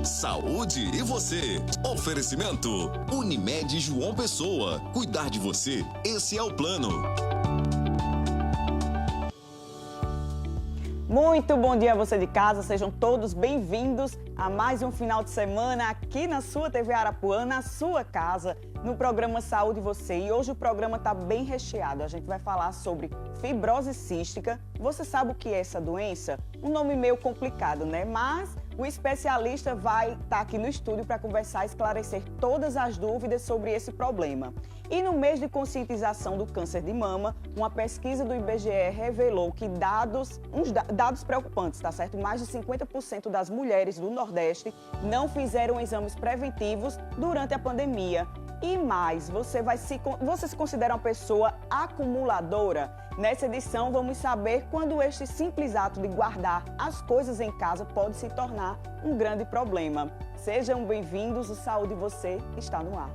Saúde e você. Oferecimento Unimed João Pessoa. Cuidar de você, esse é o plano. Muito bom dia a você de casa, sejam todos bem-vindos a mais um final de semana aqui na sua TV Arapuã, na sua casa, no programa Saúde e Você. E hoje o programa está bem recheado, a gente vai falar sobre fibrose cística. Você sabe o que é essa doença? Um nome meio complicado, né? Mas o especialista vai estar aqui no estúdio para conversar e esclarecer todas as dúvidas sobre esse problema. E no mês de conscientização do câncer de mama, uma pesquisa do IBGE revelou que dados preocupantes, tá certo? Mais de 50% das mulheres do Nordeste não fizeram exames preventivos durante a pandemia. E mais, você se considera uma pessoa acumuladora? Nessa edição, vamos saber quando este simples ato de guardar as coisas em casa pode se tornar um grande problema. Sejam bem-vindos, o Saúde e Você está no ar.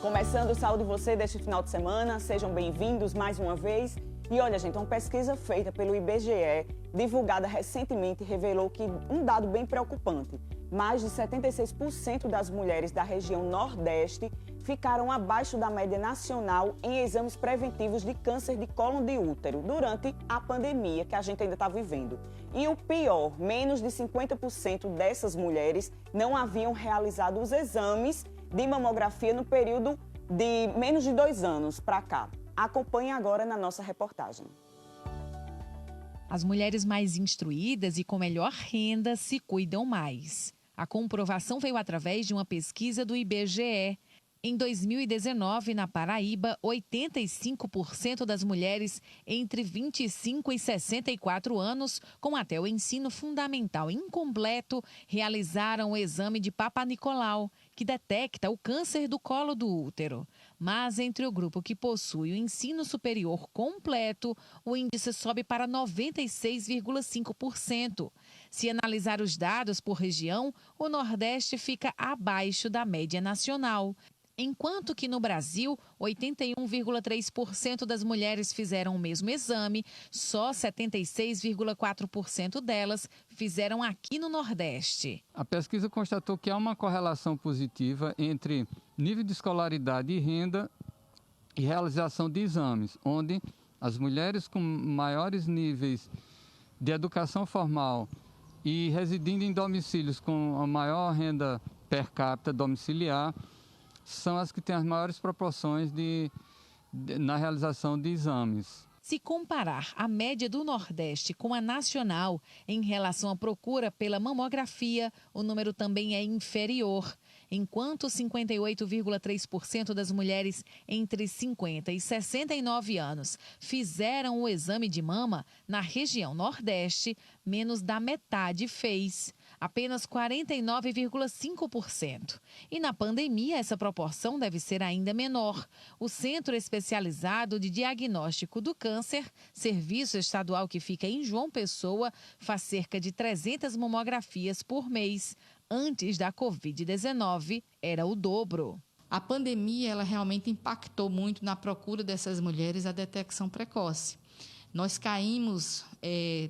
Começando o Saúde e Você deste final de semana, sejam bem-vindos mais uma vez. E olha, gente, uma pesquisa feita pelo IBGE, divulgada recentemente, revelou que um dado bem preocupante. Mais de 76% das mulheres da região Nordeste ficaram abaixo da média nacional em exames preventivos de câncer de colo de útero durante a pandemia que a gente ainda está vivendo. E o pior, menos de 50% dessas mulheres não haviam realizado os exames de mamografia no período de menos de 2 anos para cá. Acompanhe agora na nossa reportagem. As mulheres mais instruídas e com melhor renda se cuidam mais. A comprovação veio através de uma pesquisa do IBGE. Em 2019, na Paraíba, 85% das mulheres entre 25 e 64 anos, com até o ensino fundamental incompleto, realizaram o exame de Papa Nicolau, que detecta o câncer do colo do útero. Mas entre o grupo que possui o ensino superior completo, o índice sobe para 96,5%. Se analisar os dados por região, o Nordeste fica abaixo da média nacional. Enquanto que no Brasil, 81,3% das mulheres fizeram o mesmo exame, só 76,4% delas fizeram aqui no Nordeste. A pesquisa constatou que há uma correlação positiva entre nível de escolaridade e renda e realização de exames, onde as mulheres com maiores níveis de educação formal e residindo em domicílios com a maior renda per capita domiciliar são as que têm as maiores proporções na realização de exames. Se comparar a média do Nordeste com a nacional em relação à procura pela mamografia, o número também é inferior. Enquanto 58,3% das mulheres entre 50 e 69 anos fizeram o exame de mama, na região Nordeste, menos da metade fez. Apenas 49,5%. E na pandemia, essa proporção deve ser ainda menor. O Centro Especializado de Diagnóstico do Câncer, serviço estadual que fica em João Pessoa, faz cerca de 300 mamografias por mês. Antes da Covid-19, era o dobro. A pandemia ela realmente impactou muito na procura dessas mulheres a detecção precoce. Nós caímos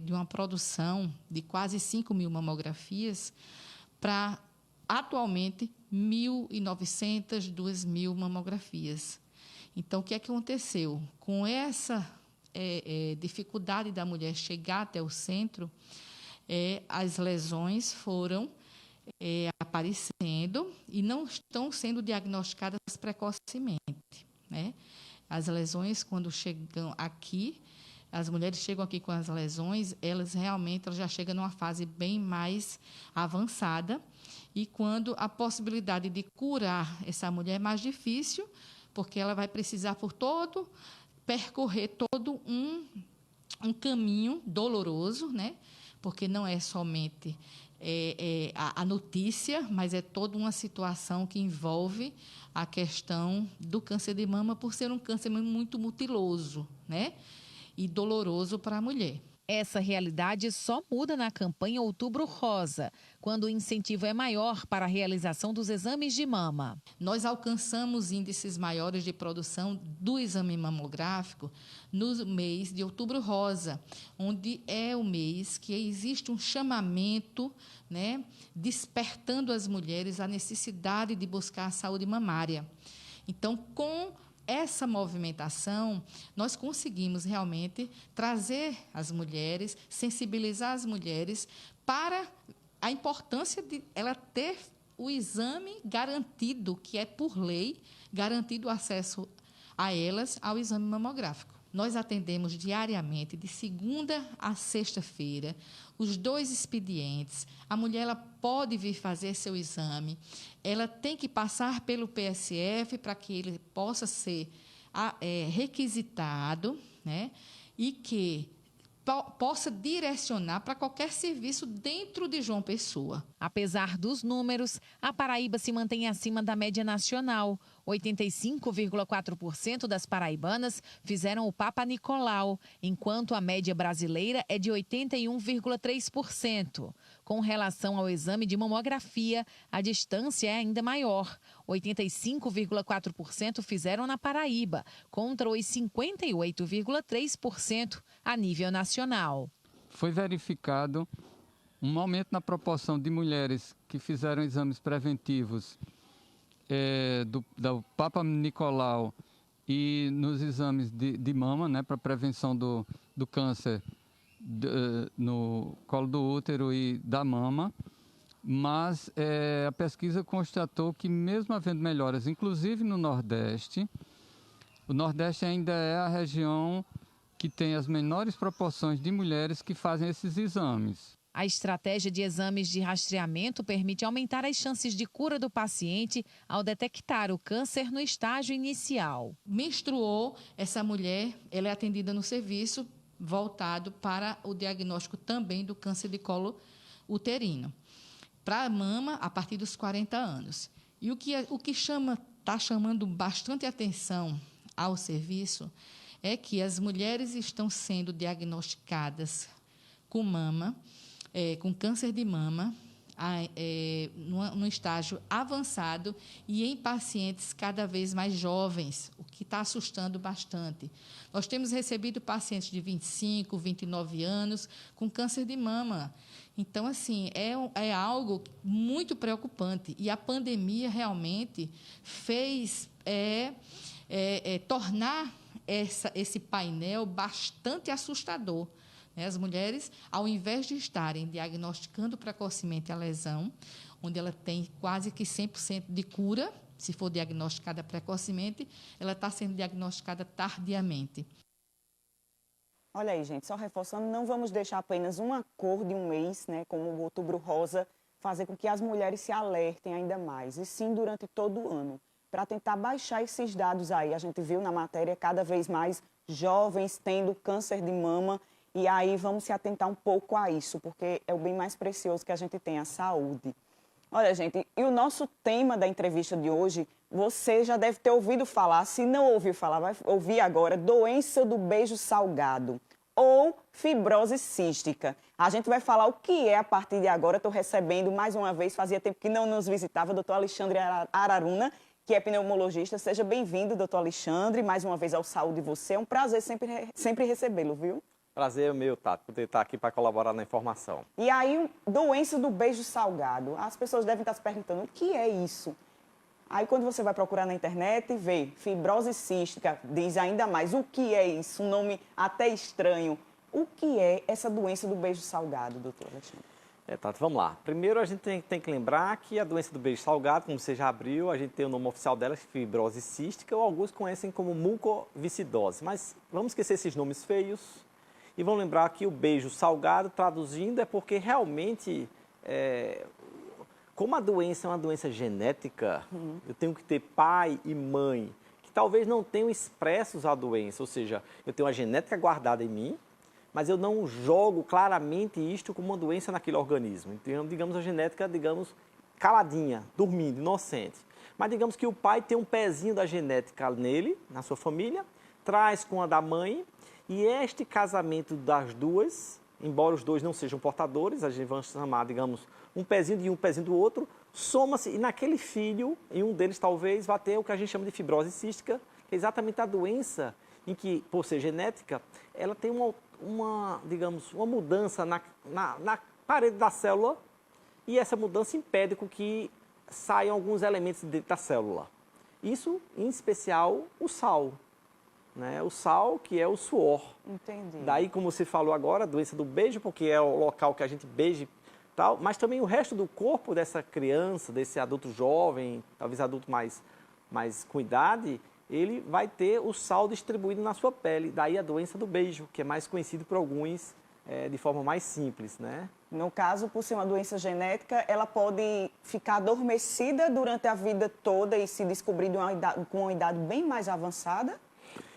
de uma produção de quase 5.000 mamografias para, atualmente, 1.900, 2.000 mamografias. Então, o que é que aconteceu? Com essa dificuldade da mulher chegar até o centro, as lesões foram aparecendo e não estão sendo diagnosticadas precocemente, né? As lesões, quando chegam aqui, as mulheres chegam aqui com as lesões, elas já chegam numa fase bem mais avançada. E quando a possibilidade de curar essa mulher é mais difícil, porque ela vai precisar percorrer todo um caminho doloroso, né? Porque não é somente a notícia, mas é toda uma situação que envolve a questão do câncer de mama, por ser um câncer muito mutiloso, né? E doloroso para a mulher. Essa realidade só muda na campanha Outubro Rosa, quando o incentivo é maior para a realização dos exames de mama. Nós alcançamos índices maiores de produção do exame mamográfico no mês de Outubro Rosa, onde é o mês que existe um chamamento, né, despertando as mulheres a necessidade de buscar a saúde mamária. Então, com essa movimentação, nós conseguimos realmente trazer as mulheres, sensibilizar as mulheres para a importância de ela ter o exame garantido, que é por lei, garantido o acesso a elas ao exame mamográfico. Nós atendemos diariamente, de segunda a sexta-feira, os 2 expedientes. A mulher ela pode vir fazer seu exame, ela tem que passar pelo PSF para que ele possa ser requisitado, né? E que possa direcionar para qualquer serviço dentro de João Pessoa. Apesar dos números, a Paraíba se mantém acima da média nacional. 85,4% das paraibanas fizeram o Papa Nicolau, enquanto a média brasileira é de 81,3%. Com relação ao exame de mamografia, a distância é ainda maior. 85,4% fizeram na Paraíba, contra os 58,3% a nível nacional. Foi verificado um aumento na proporção de mulheres que fizeram exames preventivos do Papa Nicolau e nos exames de mama, né, para prevenção do câncer no colo do útero e da mama, mas a pesquisa constatou que mesmo havendo melhoras, inclusive no Nordeste, o Nordeste ainda é a região que tem as menores proporções de mulheres que fazem esses exames. A estratégia de exames de rastreamento permite aumentar as chances de cura do paciente ao detectar o câncer no estágio inicial. Menstruou, essa mulher ela é atendida no serviço voltado para o diagnóstico também do câncer de colo uterino. Para a mama, a partir dos 40 anos. E o que está chamando bastante atenção ao serviço é que as mulheres estão sendo diagnosticadas com mama, com câncer de mama, no estágio avançado e em pacientes cada vez mais jovens, o que está assustando bastante. Nós temos recebido pacientes de 25, 29 anos com câncer de mama. Então, assim, é algo muito preocupante. E a pandemia realmente fez tornar esse painel bastante assustador. As mulheres, ao invés de estarem diagnosticando precocemente a lesão, onde ela tem quase que 100% de cura, se for diagnosticada precocemente, ela está sendo diagnosticada tardiamente. Olha aí, gente, só reforçando, não vamos deixar apenas uma cor de um mês, né, como o Outubro Rosa, fazer com que as mulheres se alertem ainda mais, e sim durante todo o ano, para tentar baixar esses dados aí. A gente viu na matéria cada vez mais jovens tendo câncer de mama, e aí vamos se atentar um pouco a isso, porque é o bem mais precioso que a gente tem, a saúde. Olha, gente, e o nosso tema da entrevista de hoje, você já deve ter ouvido falar, se não ouviu falar, vai ouvir agora, doença do beijo salgado, ou fibrose cística. A gente vai falar o que é a partir de agora. Estou recebendo mais uma vez, fazia tempo que não nos visitava, o doutor Alexandre Araruna, que é pneumologista. Seja bem-vindo, doutor Alexandre, mais uma vez ao Saúde Você. É um prazer sempre recebê-lo, viu? Prazer é meu, Tato, poder estar aqui para colaborar na informação. E aí, doença do beijo salgado. As pessoas devem estar se perguntando, o que é isso? Aí, quando você vai procurar na internet, vê fibrose cística, diz ainda mais, o que é isso? Um nome até estranho. O que é essa doença do beijo salgado, doutor Alexandre? Tato, vamos lá. Primeiro, a gente tem que lembrar que a doença do beijo salgado, como você já abriu, a gente tem o nome oficial dela, fibrose cística, ou alguns conhecem como mucoviscidose. Mas vamos esquecer esses nomes feios. E vamos lembrar que o beijo salgado, traduzindo, é porque realmente, como a doença é uma doença genética, eu tenho que ter pai e mãe que que talvez não tenham expressos a doença, ou seja, eu tenho a genética guardada em mim, mas eu não jogo claramente isto como uma doença naquele organismo. Então, digamos, a genética, digamos, caladinha, dormindo, inocente. Mas digamos que o pai tem um pezinho da genética nele, na sua família, traz com a da mãe, e este casamento das duas, embora os dois não sejam portadores, a gente vai chamar, digamos, um pezinho de um pezinho do outro, soma-se, e naquele filho, em um deles talvez, vai ter o que a gente chama de fibrose cística, que é exatamente a doença em que, por ser genética, ela tem digamos, uma mudança na parede da célula, e essa mudança impede com que saiam alguns elementos dentro da célula. Isso, em especial, o sal. Né? O sal, que é o suor. Entendi. Daí, como você falou agora, a doença do beijo, porque é o local que a gente beija, tal, mas também o resto do corpo dessa criança, desse adulto jovem, talvez adulto mais com idade, ele vai ter o sal distribuído na sua pele. Daí a doença do beijo, que é mais conhecido por alguns de forma mais simples, né? No caso, por ser uma doença genética, ela pode ficar adormecida durante a vida toda e se descobrir com uma idade bem mais avançada?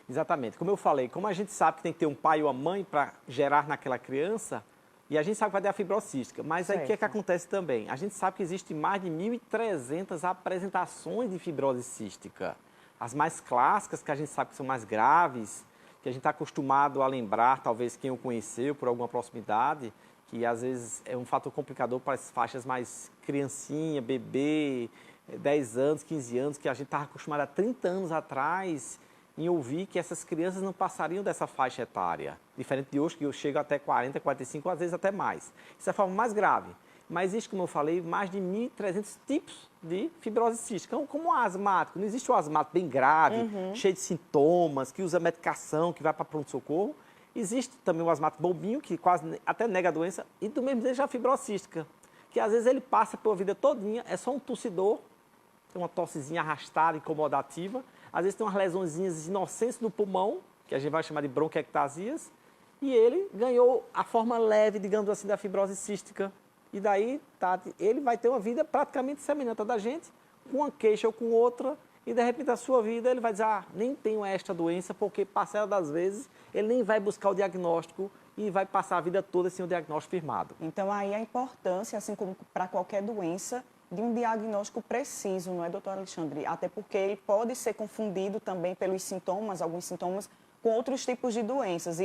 Exatamente. Como eu falei, como a gente sabe que tem que ter um pai ou uma mãe para gerar naquela criança, e a gente sabe que vai ter a fibrose cística, mas aí o que acontece também? A gente sabe que existe mais de 1.300 apresentações de fibrose cística. As mais clássicas, que a gente sabe que são mais graves, que a gente está acostumado a lembrar, talvez quem o conheceu por alguma proximidade, que às vezes é um fator complicador para as faixas mais criancinha, bebê, 10 anos, 15 anos, que a gente estava acostumado há 30 anos atrás em ouvir que essas crianças não passariam dessa faixa etária. Diferente de hoje, que eu chego até 40, 45, às vezes até mais. Isso é a forma mais grave. Mas existe, como eu falei, mais de 1.300 tipos de fibrose cística. Como o asmático. Não existe o asmático bem grave, cheio de sintomas, que usa medicação, que vai para pronto-socorro. Existe também o asmático bobinho, que quase até nega a doença. E do mesmo jeito já a fibrose cística, que às vezes ele passa pela vida todinha, é só um tossidor, tem uma tossezinha arrastada, incomodativa. Às vezes tem umas lesõezinhas inocentes no pulmão, que a gente vai chamar de bronquiectasias. E ele ganhou a forma leve, digamos assim, da fibrose cística. E daí, Tati, ele vai ter uma vida praticamente semelhante à da gente, com uma queixa ou com outra, e de repente a sua vida ele vai dizer, nem tenho esta doença, porque parcela das vezes ele nem vai buscar o diagnóstico e vai passar a vida toda sem o diagnóstico firmado. Então aí a importância, assim como para qualquer doença, de um diagnóstico preciso, não é, doutor Alexandre? Até porque ele pode ser confundido também pelos sintomas, alguns sintomas, com outros tipos de doenças.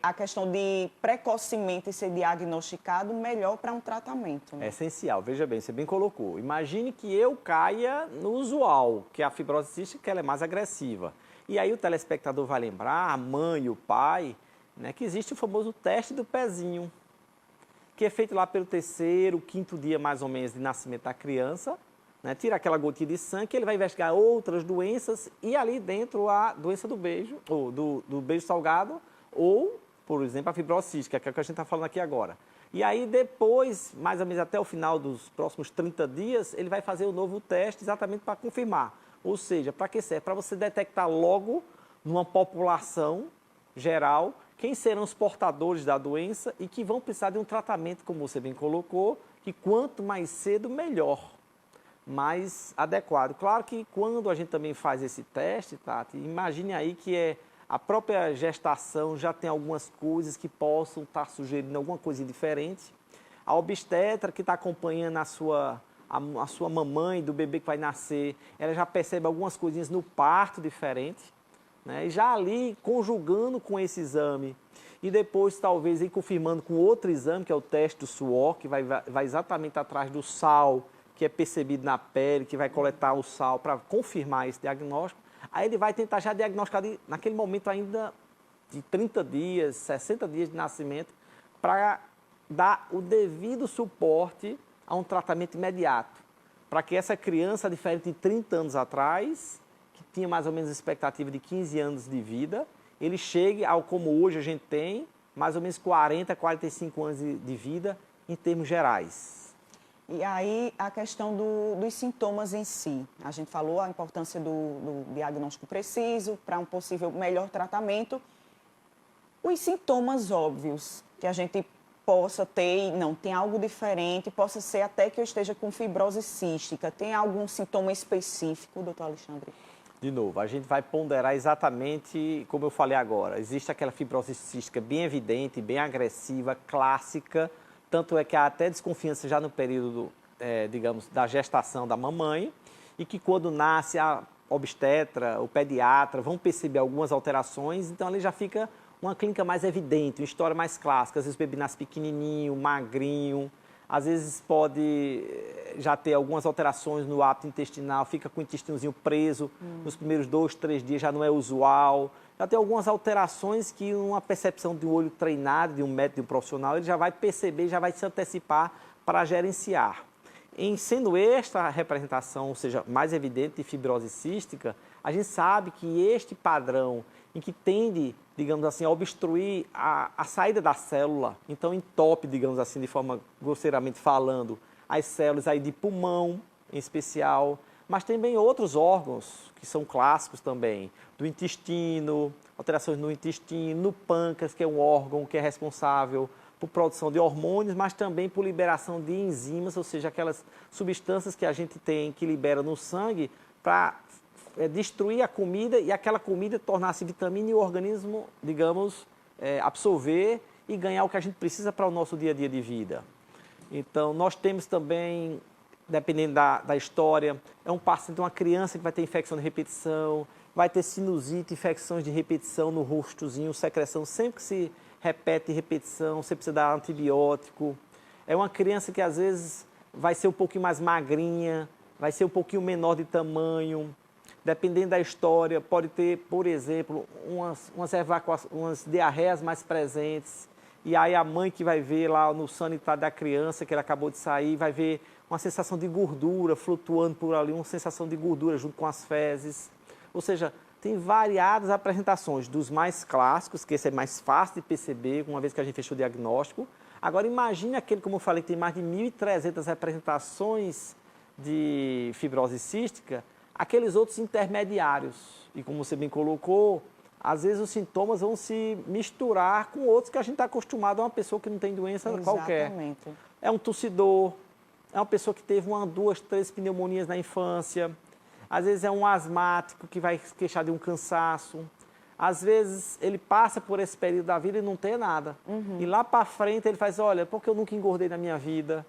A questão de precocemente ser diagnosticado, melhor para um tratamento. Né? É essencial, veja bem, você bem colocou. Imagine que eu caia no usual, que é a fibrose cística, que ela é mais agressiva. E aí o telespectador vai lembrar, a mãe e o pai, né, que existe o famoso teste do pezinho, que é feito lá pelo 3º, 5º dia mais ou menos de nascimento da criança, né, tira aquela gotinha de sangue, que ele vai investigar outras doenças e ali dentro a doença do beijo, ou do beijo salgado, ou, por exemplo, a fibrose cística, que é o que a gente está falando aqui agora. E aí depois, mais ou menos até o final dos próximos 30 dias, ele vai fazer o novo teste exatamente para confirmar. Ou seja, para que serve? Para você detectar logo, numa população geral, quem serão os portadores da doença e que vão precisar de um tratamento, como você bem colocou, que quanto mais cedo, melhor, mais adequado. Claro que quando a gente também faz esse teste, Tati, imagine aí que a própria gestação já tem algumas coisas que possam estar sugerindo alguma coisa diferente. A obstetra que está acompanhando a sua mamãe do bebê que vai nascer, ela já percebe algumas coisinhas no parto diferente, né? E já ali, conjugando com esse exame, e depois talvez ir confirmando com outro exame, que é o teste do suor, que vai exatamente atrás do sal, que é percebido na pele, que vai coletar o sal para confirmar esse diagnóstico. Aí ele vai tentar já diagnosticar naquele momento ainda de 30 dias, 60 dias de nascimento, para dar o devido suporte a um tratamento imediato. Para que essa criança, diferente de 30 anos atrás, que tinha mais ou menos a expectativa de 15 anos de vida, ele chegue ao como hoje a gente tem, mais ou menos 40, 45 anos de vida em termos gerais. E aí, a questão dos sintomas em si. A gente falou a importância do diagnóstico preciso para um possível melhor tratamento. Os sintomas óbvios que a gente possa ter, não, tem algo diferente, possa ser até que eu esteja com fibrose cística. Tem algum sintoma específico, doutor Alexandre? De novo, a gente vai ponderar exatamente como eu falei agora. Existe aquela fibrose cística bem evidente, bem agressiva, clássica, tanto é que há até desconfiança já no período, digamos, da gestação da mamãe, e que quando nasce a obstetra, o pediatra vão perceber algumas alterações, então ali já fica uma clínica mais evidente, uma história mais clássica. Às vezes o bebê nasce pequenininho, magrinho, às vezes pode já ter algumas alterações no hábito intestinal, fica com o intestinozinho preso nos primeiros 2, 3 dias, já não é usual. Já tem algumas alterações que uma percepção de um olho treinado, de um médico, de um profissional, ele já vai perceber, já vai se antecipar para gerenciar. Em sendo esta a representação, ou seja, mais evidente de fibrose cística, a gente sabe que este padrão em que tende, digamos assim, a obstruir a saída da célula, então entope, digamos assim, de forma grosseiramente falando, as células aí de pulmão, em especial, mas também outros órgãos que são clássicos também, do intestino, alterações no intestino, no pâncreas, que é um órgão que é responsável por produção de hormônios, mas também por liberação de enzimas, ou seja, aquelas substâncias que a gente tem que libera no sangue para destruir a comida e aquela comida tornar-se vitamina e o organismo, digamos, absorver e ganhar o que a gente precisa para o nosso dia a dia de vida. Então, nós temos também, dependendo da história, é um paciente, uma criança que vai ter infecção de repetição, vai ter sinusite, infecções de repetição no rostozinho, secreção, sempre que se repete repetição, você precisa dar antibiótico. É uma criança que às vezes vai ser um pouquinho mais magrinha, vai ser um pouquinho menor de tamanho. Dependendo da história, pode ter, por exemplo, umas diarreias mais presentes. E aí a mãe que vai ver lá no sanitário da criança, que ela acabou de sair, vai ver uma sensação de gordura flutuando por ali, uma sensação de gordura junto com as fezes. Ou seja, tem variadas apresentações, dos mais clássicos, que esse é mais fácil de perceber, uma vez que a gente fechou o diagnóstico. Agora imagine aquele, como eu falei, que tem mais de 1.300 representações de fibrose cística, aqueles outros intermediários. E como você bem colocou, às vezes os sintomas vão se misturar com outros que a gente está acostumado a uma pessoa que não tem doença qualquer. É um tossidor, é uma pessoa que teve 1, 2, 3 pneumonias na infância. Às vezes é um asmático que vai queixar de um cansaço. Às vezes ele passa por esse período da vida e não tem nada. E lá para frente ele faz, olha, por que eu nunca engordei na minha vida?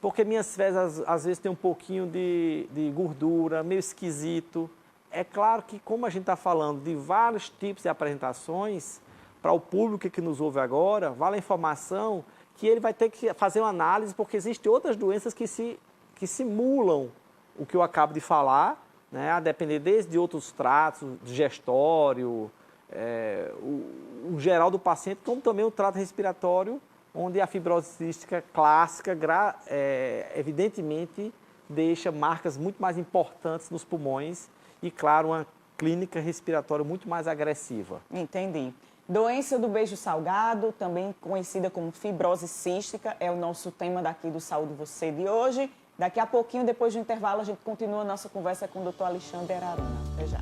Porque minhas fezes às vezes tem um pouquinho de gordura, meio esquisito. É claro que, como a gente está falando de vários tipos de apresentações, para o público que nos ouve agora, vale a informação que ele vai ter que fazer uma análise, porque existem outras doenças que simulam o que eu acabo de falar, né, a depender desde outros tratos, digestório, o geral do paciente, como também o trato respiratório, onde a fibrose cística clássica, evidentemente, deixa marcas muito mais importantes nos pulmões e, claro, uma clínica respiratória muito mais agressiva. Entendi. Doença do beijo salgado, também conhecida como fibrose cística, é o nosso tema daqui do Saúde Você de hoje. Daqui a pouquinho, depois do intervalo, a gente continua a nossa conversa com o Dr. Alexandre Araruna. Até já.